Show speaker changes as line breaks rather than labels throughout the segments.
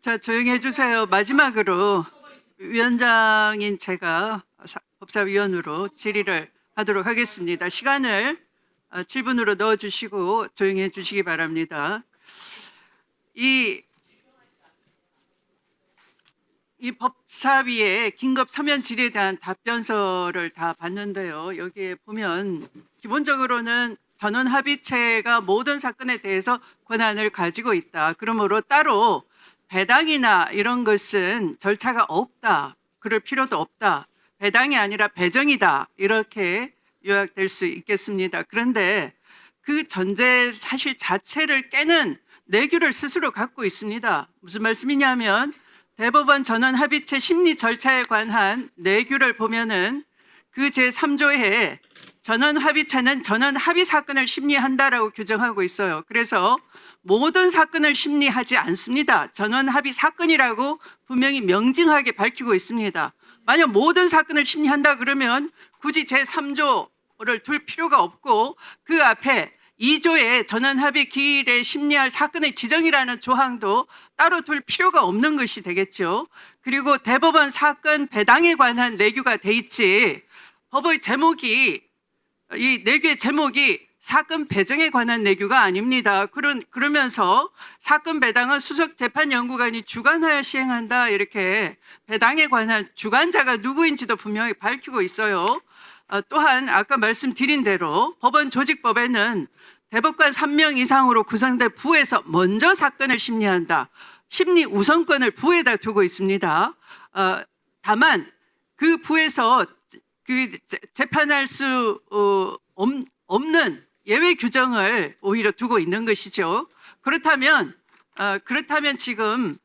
자, 조용히 해주세요. 마지막으로 위원장인 제가 법사위원으로 질의를 하도록 하겠습니다. 시간을 7분으로 넣어주시고 조용히 해주시기 바랍니다. 이 법사위의 긴급 서면 질의에 대한 답변서를 다 봤는데요. 여기에 보면 기본적으로는 전원 합의체가 모든 사건에 대해서 권한을 가지고 있다. 그러므로 따로 배당이나 이런 것은 절차가 없다. 그럴 필요도 없다. 배당이 아니라 배정이다. 이렇게 요약될 수 있겠습니다. 그런데 그 전제 사실 자체를 깨는 내규를 스스로 갖고 있습니다. 무슨 말씀이냐면 대법원 전원 합의체 심리 절차에 관한 내규를 보면은 그 제3조에 전원 합의체는 전원 합의 사건을 심리한다라고 규정하고 있어요. 그래서 모든 사건을 심리하지 않습니다. 전원 합의 사건이라고 분명히 명징하게 밝히고 있습니다. 만약 모든 사건을 심리한다 그러면 굳이 제3조를 둘 필요가 없고 그 앞에 2조에 전원 합의 기일에 심리할 사건의 지정이라는 조항도 따로 둘 필요가 없는 것이 되겠죠. 그리고 대법원 사건 배당에 관한 내규가 돼 있지 법의 제목이 이 내규의 제목이 사건 배정에 관한 내규가 아닙니다. 그러면서 사건 배당은 수석재판연구관이 주관하여 시행한다 이렇게 배당에 관한 주관자가 누구인지도 분명히 밝히고 있어요. 또한 아까 말씀드린 대로 법원 조직법에는 대법관 3명 이상으로 구성된 부에서 먼저 사건을 심리한다. 심리 우선권을 부에다 두고 있습니다. 다만 그 부에서 그 재판할 수 없는 예외 규정을 오히려 두고 있는 것이죠. 그렇다면 지금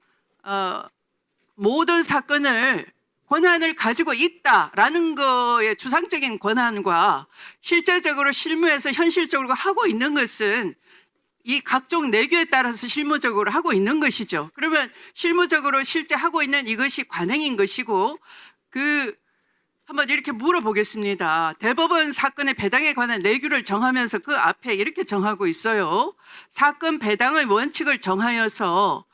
모든 사건을 권한을 가지고 있다라는 거의 추상적인 권한과 실제적으로 실무에서 현실적으로 하고 있는 것은 이 각종 내규에 따라서 실무적으로 하고 있는 것이죠. 그러면 실무적으로 실제 하고 있는 이것이 관행인 것이고 한번 이렇게 물어보겠습니다. 대법원 사건의 배당에 관한 내규를 정하면서 그 앞에 이렇게 정하고 있어요. 사건 배당의 원칙을 정하여서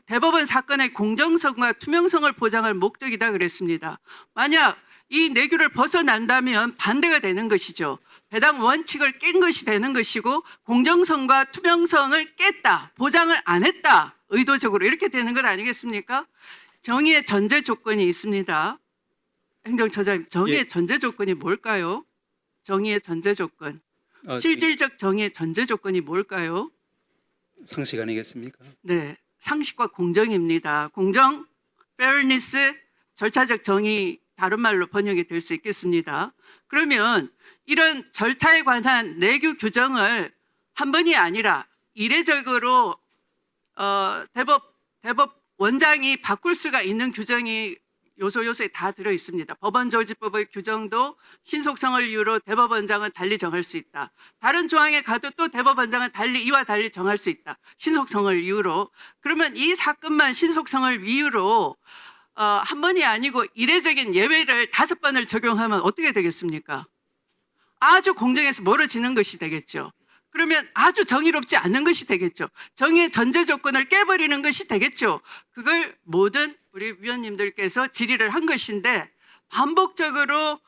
대법원 사건의 공정성과 투명성을 보장할 목적이다 그랬습니다. 만약 이 내규를 벗어난다면 반대가 되는 것이죠. 배당 원칙을 깬 것이 되는 것이고 공정성과 투명성을 깼다, 보장을 안 했다, 의도적으로 이렇게 되는 것 아니겠습니까? 정의의 전제 조건이 있습니다. 행정처장님, 정의의 전제 조건이 뭘까요? 정의의 전제 조건. 실질적 정의의 전제 조건이 뭘까요?
상식 아니겠습니까?
네, 상식과 공정입니다. 공정, fairness, 절차적 정의, 다른 말로 번역이 될 수 있겠습니다. 그러면 이런 절차에 관한 내규 규정을 한 번이 아니라 이례적으로 대법원장이 바꿀 수가 있는 규정이 요소에 다 들어 있습니다. 법원조직법의 규정도 신속성을 이유로 대법원장은 달리 정할 수 있다. 다른 조항에 가도 또 대법원장은 이와 달리 정할 수 있다. 신속성을 이유로. 그러면 이 사건만 신속성을 이유로 한 번이 아니고 이례적인 예외를 5번을 적용하면 어떻게 되겠습니까? 아주 공정에서 멀어지는 것이 되겠죠. 그러면 아주 정의롭지 않은 것이 되겠죠. 정의의 전제 조건을 깨버리는 것이 되겠죠. 그걸 모든 우리 위원님들께서 질의를 한 것인데 반복적으로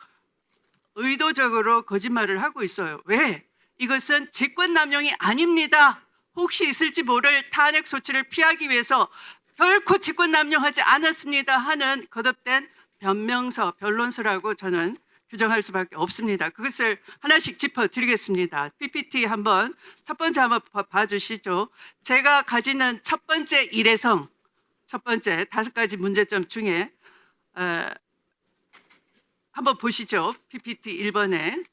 의도적으로 거짓말을 하고 있어요. 왜? 이것은 직권남용이 아닙니다. 혹시 있을지 모를 탄핵 소치를 피하기 위해서 결코 직권남용하지 않았습니다 하는 거듭된 변론서라고 저는 규정할 수밖에 없습니다. 그것을 하나씩 짚어드리겠습니다. PPT 첫 번째 한번 봐주시죠. 제가 가지는 첫 번째 일회성, 첫 번째 5가지 문제점 중에 한번 보시죠. PPT 1번에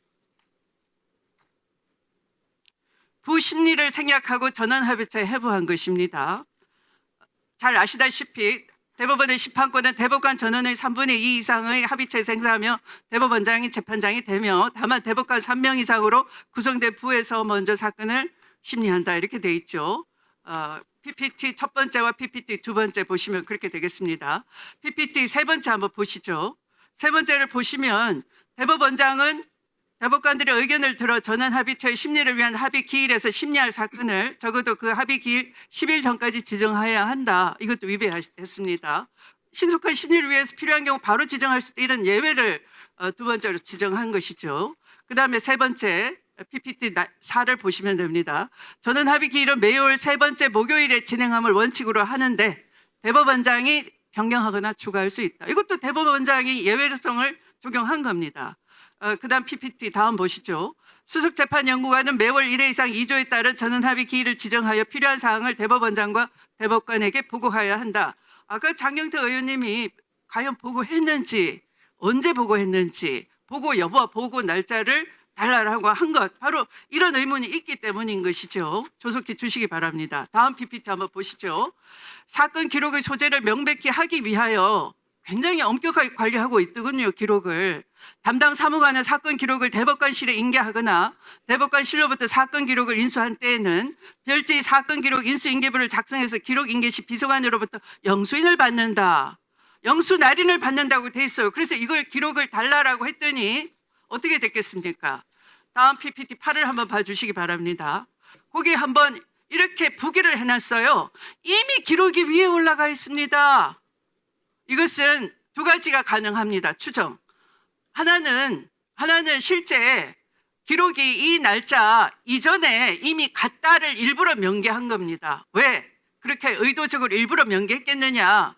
부심리를 생략하고 전원합의체에 해부한 것입니다. 잘 아시다시피 대법원의 심판권은 대법관 전원의 3분의 2 이상의 합의체에서 행사하며 대법원장이 재판장이 되며 다만 대법관 3명 이상으로 구성된 부에서 먼저 사건을 심리한다 이렇게 돼 있죠. PPT 첫 번째와 PPT 두 번째 보시면 그렇게 되겠습니다. PPT 세 번째 한번 보시죠. 세 번째를 보시면 대법원장은 대법관들의 의견을 들어 전원합의체의 심리를 위한 합의 기일에서 심리할 사건을 적어도 그 합의 기일 10일 전까지 지정해야 한다. 이것도 위배했습니다. 신속한 심리를 위해서 필요한 경우 바로 지정할 수 있다. 이런 예외를 두 번째로 지정한 것이죠. 그다음에 세 번째 PPT 4를 보시면 됩니다. 저는 합의 기일은 매월 세 번째 목요일에 진행함을 원칙으로 하는데 대법원장이 변경하거나 추가할 수 있다. 이것도 대법원장이 예외성을 적용한 겁니다. 그다음 PPT 다음 보시죠. 수석재판연구관은 매월 1회 이상 2조에 따른 전원합의 기일을 지정하여 필요한 사항을 대법원장과 대법관에게 보고해야 한다. 아까 장경태 의원님이 과연 보고했는지, 언제 보고했는지, 보고 여부와 보고 날짜를 달라라고 한 것, 바로 이런 의문이 있기 때문인 것이죠. 조속히 주시기 바랍니다. 다음 PPT 한번 보시죠. 사건 기록의 소재를 명백히 하기 위하여 굉장히 엄격하게 관리하고 있더군요, 기록을. 담당 사무관은 사건 기록을 대법관실에 인계하거나 대법관실로부터 사건 기록을 인수한 때에는 별지 사건 기록 인수인계부를 작성해서 기록 인계 시 비서관으로부터 영수인을 받는다. 영수 날인을 받는다고 돼 있어요. 그래서 이걸 기록을 달라라고 했더니 어떻게 됐겠습니까? 다음 PPT 8을 한번 봐주시기 바랍니다. 거기 한번 이렇게 부기를 해놨어요. 이미 기록이 위에 올라가 있습니다. 이것은 두 가지가 가능합니다. 추정. 하나는 실제 기록이 이 날짜 이전에 이미 갔다를 일부러 명기한 겁니다. 왜? 그렇게 의도적으로 일부러 명기했겠느냐?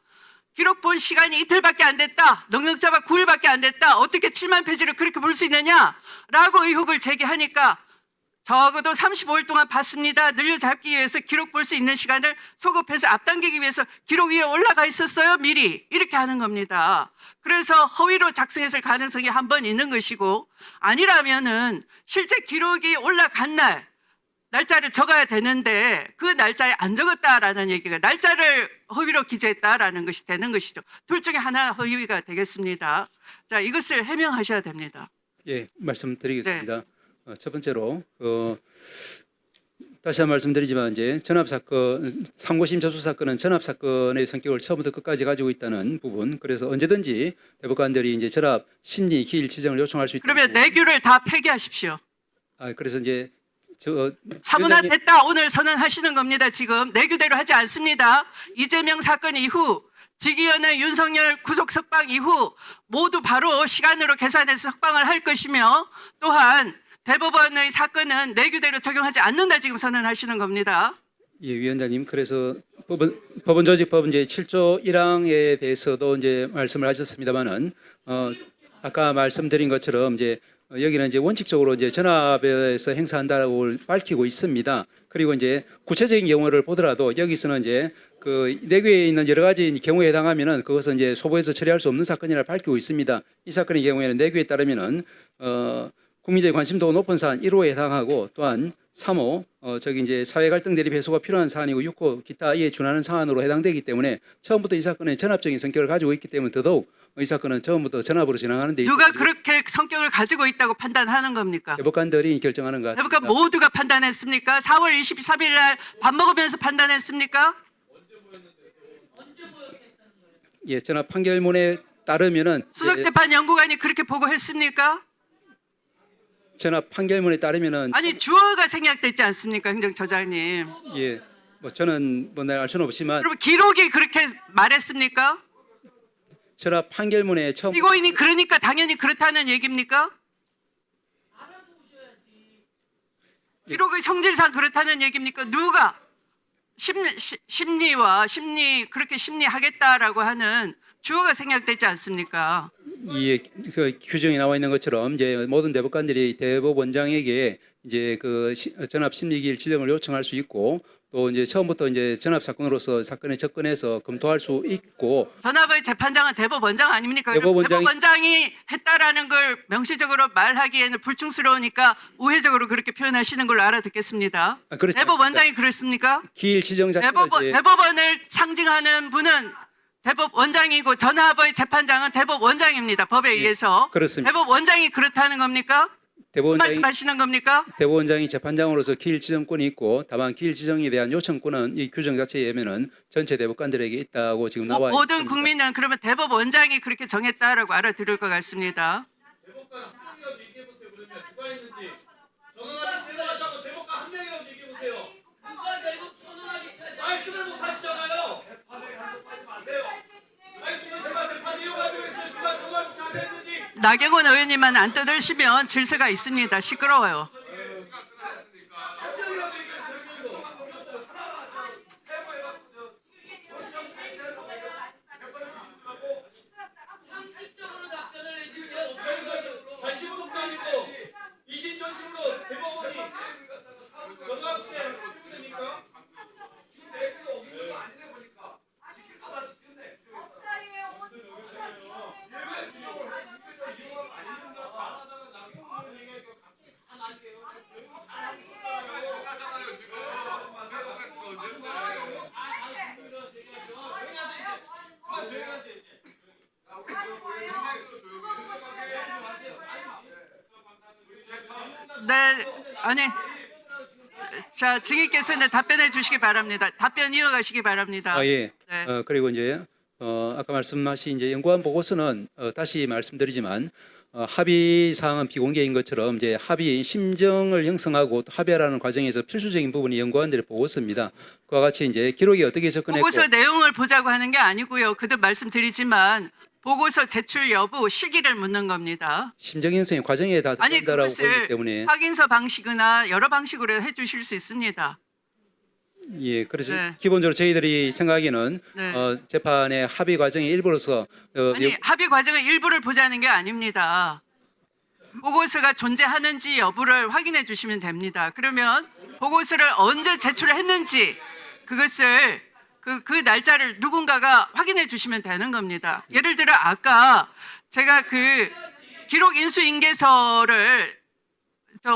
기록 본 시간이 이틀밖에 안 됐다. 넉넉 잡아 9일밖에 안 됐다. 어떻게 7만 페이지를 그렇게 볼 수 있느냐? 라고 의혹을 제기하니까 적어도 35일 동안 봤습니다. 늘려잡기 위해서 기록 볼 수 있는 시간을 소급해서 앞당기기 위해서 기록 위에 올라가 있었어요. 미리. 이렇게 하는 겁니다. 그래서 허위로 작성했을 가능성이 한 번 있는 것이고, 아니라면은 실제 기록이 올라간 날짜를 적어야 되는데 그 날짜에 안 적었다라는 얘기가, 날짜를 허위로 기재했다라는 것이 되는 것이죠. 둘 중에 하나 허위가 되겠습니다. 자, 이것을 해명하셔야 됩니다.
예, 말씀드리겠습니다. 첫 번째로 다시 한번 말씀드리지만 이제 전압 사건, 상고심 접수 사건은 전압 사건의 성격을 처음부터 끝까지 가지고 있다는 부분. 그래서 언제든지 대법관들이 이제 전압 심리 기일 지정을 요청할 수 있다.
그러면 내규를 다 폐기하십시오.
그래서 이제
사문화 됐다 오늘 선언하시는 겁니다. 지금 내규대로 하지 않습니다. 이재명 사건 이후 지기현의 윤석열 구속 석방 이후 모두 바로 시간으로 계산해서 석방을 할 것이며, 또한 대법원의 사건은 내규대로 적용하지 않는다 지금 선언하시는 겁니다.
예, 위원장님. 그래서 법원조직법 이제 7조 1항에 대해서도 이제 말씀을 하셨습니다만은 아까 말씀드린 것처럼 이제 여기는 이제 원칙적으로 이제 전압에서 행사한다고 밝히고 있습니다. 그리고 이제 구체적인 경우를 보더라도 여기서는 이제 그 내규에 있는 여러 가지 경우에 해당하면은 그것은 이제 소부에서 처리할 수 없는 사건이라 밝히고 있습니다. 이 사건의 경우에는 내규에 따르면은 국민적인 관심도가 높은 사안 1호에 해당하고, 또한 3호 저기 이제 사회 갈등 대립 해소가 필요한 사안이고, 6호 기타 이에 준하는 사안으로 해당되기 때문에 처음부터 이 사건은 전압적인 성격을 가지고 있기 때문에 더더욱 이 사건은 처음부터 전압으로 진행하는 데
누가 그렇게 성격을 가지고 있다고 판단하는 겁니까?
대법관들이 결정하는 것 같습니다.
대법관 모두가 판단했습니까? 4월 23일 날 밥 먹으면서 판단했습니까?
예, 전압 판결문에 따르면은
수석재판연구관이 그렇게 보고했습니까?
전압 판결문에 따르면은
아니 주어가 생략됐지 않습니까, 행정처장님?
예, 뭐 저는 뭐 알 수는 없지만
그럼 기록이 그렇게 말했습니까?
전압 판결문에 처음
피고인이 그러니까 당연히 그렇다는 얘기입니까? 기록의 성질상 그렇다는 얘기입니까? 누가 그렇게 심리하겠다라고 하는 주어가 생략되지 않습니까?
이 그 규정이 나와 있는 것처럼 이제 모든 대법관들이 대법원장에게 이제 그 전압 심리기일 지정을 요청할 수 있고, 또 이제 처음부터 이제 전압 사건으로서 사건에 접근해서 검토할 수 있고.
전압의 재판장은 대법원장 아닙니까? 대법원장이 했다라는 걸 명시적으로 말하기에는 불충스러우니까 우회적으로 그렇게 표현하시는 걸로 알아듣겠습니다.
그렇지
대법원장이 그렇습니까?
기일 지정 자체가
대법원을 상징하는 분은 대법원장이고 전압의 재판장은 대법원장입니다. 법에 의해서.
그렇습니다.
대법원장이 그렇다는 겁니까? 말씀하시는 겁니까?
대법원장이 재판장으로서 기일 지정권이 있고, 다만 기일 지정에 대한 요청권은 이 규정 자체에 의하면은 전체 대법관들에게 있다고 지금 나와 있습니다.
모든 국민은 그러면 대법원장이 그렇게 정했다라고 알아들을 것 같습니다.
누가 했는지. 전원합의 체포하자고 대법관 한 명이라고 얘기해 보세요. 말씀을 못 하시잖아요. 아니 무슨 제가 재판 이용가지고 했어요. 누가 전원합의 체포했는지.
나경원 의원님만 안 떠들시면 질서가 있습니다. 시끄러워요.
한 명이라고 얘기했어요. 한 명도. 관심도 아니고 이신전심으로 대법원이 전원합의 체포됩니까?
네, 아니, 자 증인께서는 답변해 주시기 바랍니다. 답변 이어가시기 바랍니다.
아, 예.
네.
그리고 이제 아까 말씀하신 이제 연구원 보고서는 다시 말씀드리지만 합의 사항은 비공개인 것처럼 이제 합의 심정을 형성하고 또 합의하라는 과정에서 필수적인 부분이 연구원들의 보고서입니다. 그와 같이 이제 기록이 어떻게 접근했고
보고서 내용을 보자고 하는 게 아니고요. 그도 말씀드리지만 보고서 제출 여부 시기를 묻는 겁니다.
심정 형성의 과정에 다
아니
들어간다라고 보기
그것을
때문에
확인서 방식이나 여러 방식으로 해주실 수 있습니다.
예, 그래서
네.
기본적으로 저희들이 생각하기는
네.
재판의 합의 과정의 일부로서
아니 합의 과정의 일부를 보자는 게 아닙니다. 보고서가 존재하는지 여부를 확인해 주시면 됩니다. 그러면 보고서를 언제 제출했는지 그것을 그 날짜를 누군가가 확인해 주시면 되는 겁니다. 예를 들어 아까 제가 그 기록 인수인계서를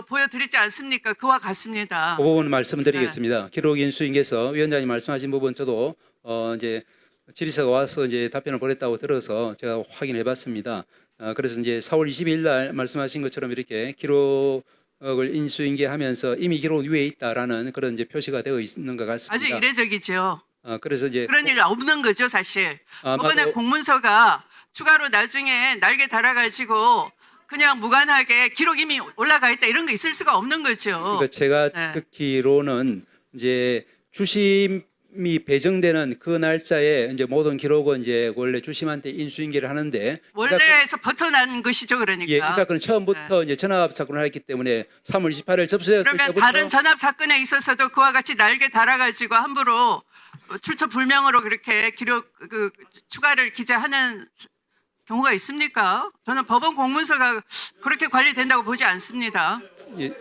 보여드리지 않습니까? 그와 같습니다.
그 부분 말씀드리겠습니다. 기록 인수인계서 위원장님 말씀하신 부분 저도 이제 질의서가 와서 이제 답변을 보냈다고 들어서 제가 확인해봤습니다. 그래서 이제 4월 22일 날 말씀하신 것처럼 이렇게 기록을 인수인계하면서 이미 기록 위에 있다라는 그런 이제 표시가 되어 있는 것 같습니다.
아주 이례적이죠.
그래서 이제
그런 일 없는 거죠, 사실. 법원의
아마도
공문서가 추가로 나중에 날개 달아가지고 그냥 무관하게 기록 이미 올라가 있다 이런 거 있을 수가 없는 거죠.
그러니까 제가
네.
듣기로는 이제 주심이 배정되는 그 날짜에 이제 모든 기록은 이제 원래 주심한테 인수인계를 하는데
원래에서 벗어난 것이죠, 그러니까.
이 사건은 처음부터 이제 전압 사건을 했기 때문에 3월 28일 접수되었을
그러면
때부터
다른 전압 사건에 있어서도 그와 같이 날개 달아가지고 함부로 출처 불명으로 그렇게 기록 추가를 기재하는 경우가 있습니까? 저는 법원 공문서가 그렇게 관리된다고 보지 않습니다.
예,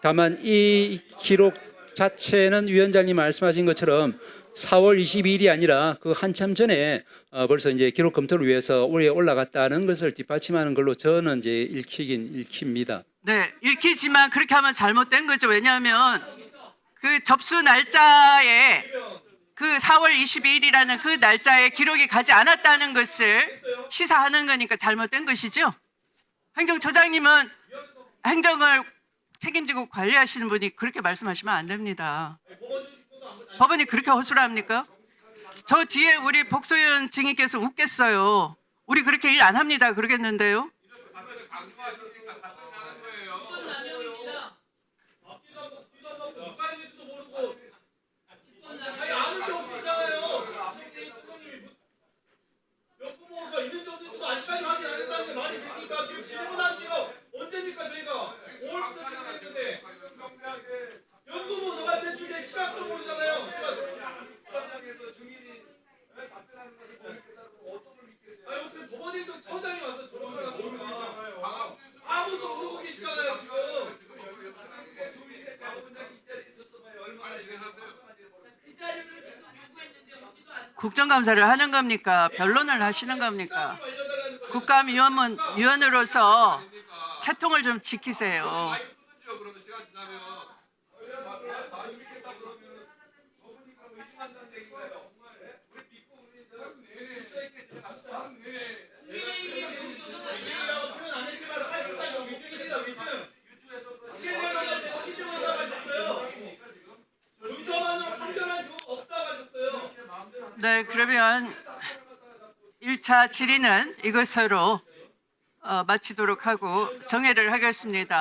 다만 이 기록 자체는 위원장님 말씀하신 것처럼 4월 22일이 아니라 그 한참 전에 벌써 이제 기록 검토를 위해서 위에 올라갔다는 것을 뒷받침하는 걸로 저는 이제 읽힙니다.
네, 읽히지만 그렇게 하면 잘못된 거죠. 왜냐하면 그 접수 날짜에 그 4월 22일이라는 그 날짜에 기록이 가지 않았다는 것을 시사하는 거니까 잘못된 것이죠. 행정처장님은 행정을 책임지고 관리하시는 분이 그렇게 말씀하시면 안 됩니다. 법원이 그렇게 허술합니까? 저 뒤에 우리 복소연 증인께서 웃겠어요. 우리 그렇게 일 안 합니다. 그러겠는데요.
누가 했는지도 모르고 아니 아는 게 없으시잖아요. 연구보고서 있는지 없는지도 아직까지 확인 안 했다는 게 말이 됩니까? 지금 질문한 지가 언제입니까 저희가? 5월부터 시작했는데 연구보고서가 제출된 시각도 모르잖아요. 아니 어떻게 법원에 처장이 와서 저런 걸 합니까? 아무도 모르고 계시잖아요 지금.
국정감사를 하는 겁니까? 변론을 하시는 겁니까? 국감위원으로서 채통을 좀 지키세요.
표현 안 했지만 사실상 이거 위증입니다. 위증. 스캔을 넣어서 확인되고 나가셨어요. 문서만으로 판결한 경우 없다고 하셨어요.
네, 그러면 1차 질의는 이것으로 마치도록 하고 정회를 하겠습니다.